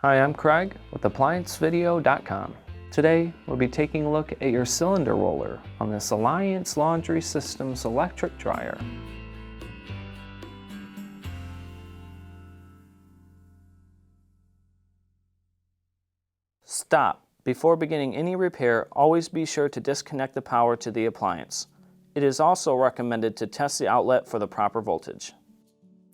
Hi, I'm Craig with ApplianceVideo.com. Today, we'll be taking a look at your cylinder roller on this Appliance Laundry Systems electric dryer. Stop. Before beginning any repair, always be sure to disconnect the power to the appliance. It is also recommended to test the outlet for the proper voltage.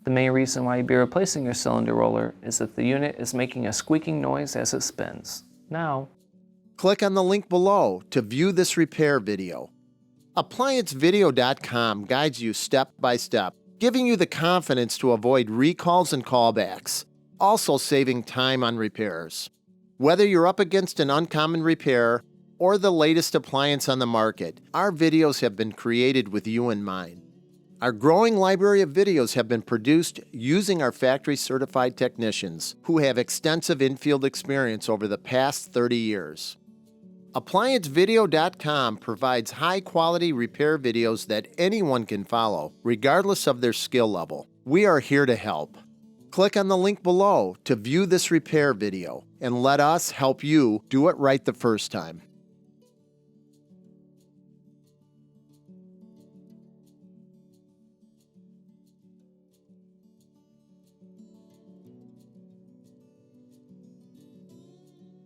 The main reason why you'd be replacing your cylinder roller is if the unit is making a squeaking noise as it spins. Now, click on the link below to view this repair video. ApplianceVideo.com guides you step by step, giving you the confidence to avoid recalls and callbacks, also saving time on repairs. Whether you're up against an uncommon repair or the latest appliance on the market, our videos have been created with you in mind. Our growing library of videos have been produced using our factory-certified technicians who have extensive infield experience over the past 30 years. ApplianceVideo.com provides high-quality repair videos that anyone can follow, regardless of their skill level. We are here to help. Click on the link below to view this repair video and let us help you do it right the first time.